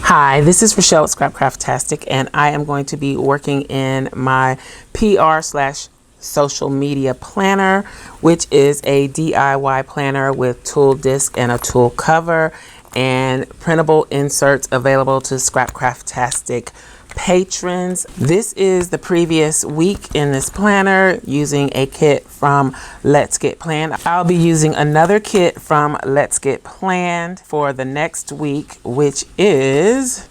Hi, this is Rachelle at Scrapcraftastic, and I am going to be working in my PR/social media planner, which is a DIY planner with tool disc and a tool cover and printable inserts available to Scrapcraftastic patrons. This is the previous week in this planner using a kit from Let's Get Planned. I'll be using another kit from Let's Get Planned for the next week, which is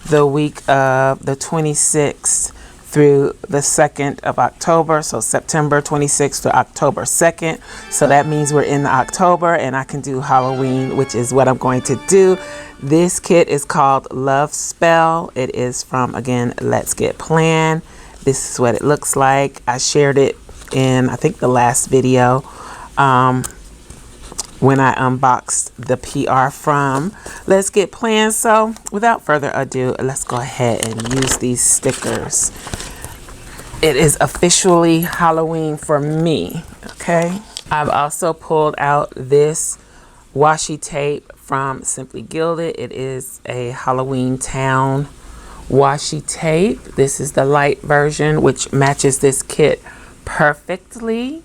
the week of the 26th through the 2nd of October. So September 26th to October 2nd. So that means we're in October and I can do Halloween, which is what I'm going to do. This kit is called Love Spell. It is from, again, Let's Get Planned. This is what it looks like. I shared it in, I think, the last video when I unboxed the PR from Let's Get Planned. So without further ado, let's go ahead and use these stickers. It is officially Halloween for me, okay? I've also pulled out this washi tape from Simply Gilded. It is a Halloween Town washi tape. This is the light version, which matches this kit perfectly.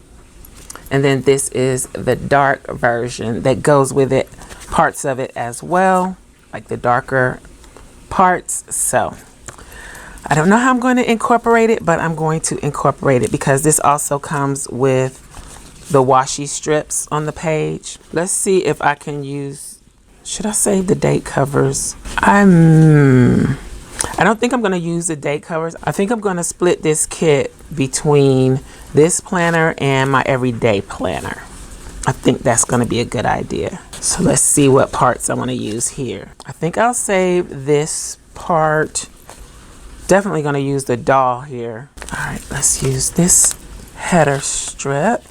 And then this is the dark version that goes with it, parts of it as well, like the darker parts. So I don't know how I'm going to incorporate it, but I'm going to incorporate it because this also comes with the washi strips on the page. Let's see if I can use, should I save the date covers? I don't think I'm going to use the date covers. I think I'm going to split this kit between this planner and my everyday planner. I think that's going to be a good idea. So let's see what parts I want to use here. I think I'll save this part. Definitely going to use the doll here. All right, let's use this header strip.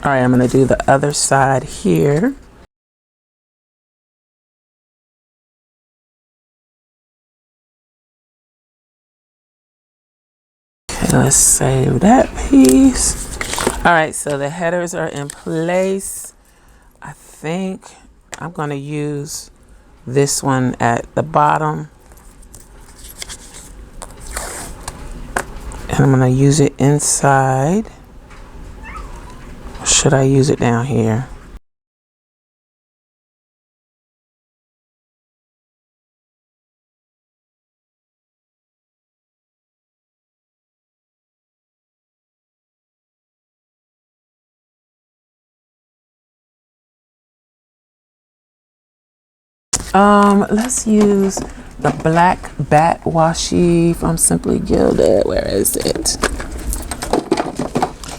All right, I'm going to do the other side here. Okay, let's save that piece. All right, so the headers are in place. I think I'm going to use this one at the bottom. And I'm going to use it inside. Or should I use it down here? Let's use the black bat washi from Simply Gilded. Where is it?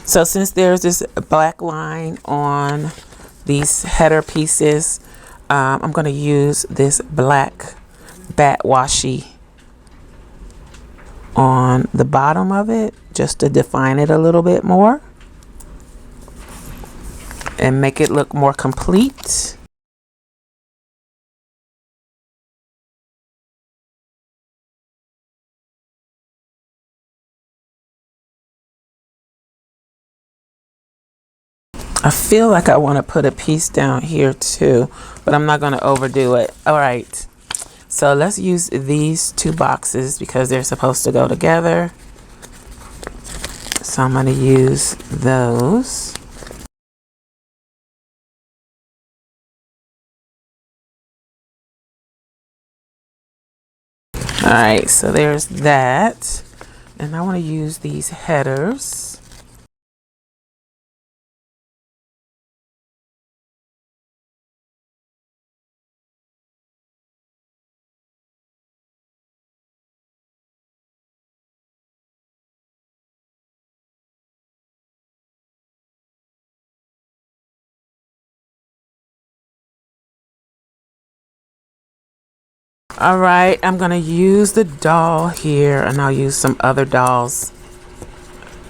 So since there's this black line on these header pieces, I'm going to use this black bat washi on the bottom of it just to define it a little bit more and make it look more complete. I feel like I want to put a piece down here too, but I'm not going to overdo it. All right, so let's use these two boxes because they're supposed to go together. So I'm going to use those. All right, so there's that. And I want to use these headers. All right, I'm going to use the doll here, and I'll use some other dolls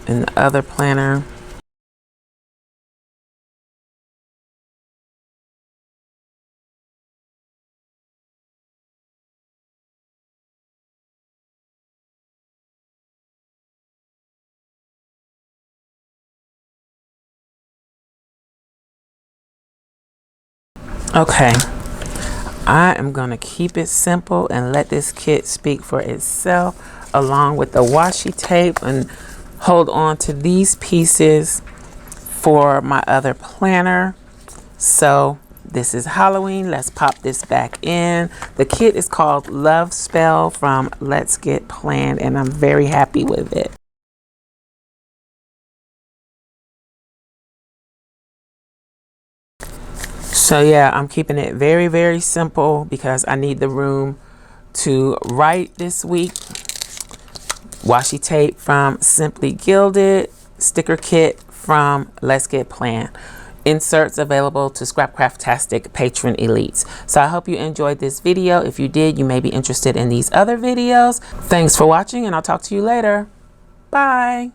in the other planner. Okay, I am gonna keep it simple and let this kit speak for itself, along with the washi tape, and hold on to these pieces for my other planner. So this is Halloween. Let's pop this back in. The kit is called Love Spell from Let's Get Planned, and I'm very happy with it. So yeah, I'm keeping it very, very simple because I need the room to write this week. Washi tape from Simply Gilded, sticker kit from Let's Get Planned. Inserts available to Scrapcraftastic patron elites. So I hope you enjoyed this video. If you did, you may be interested in these other videos. Thanks for watching, and I'll talk to you later. Bye.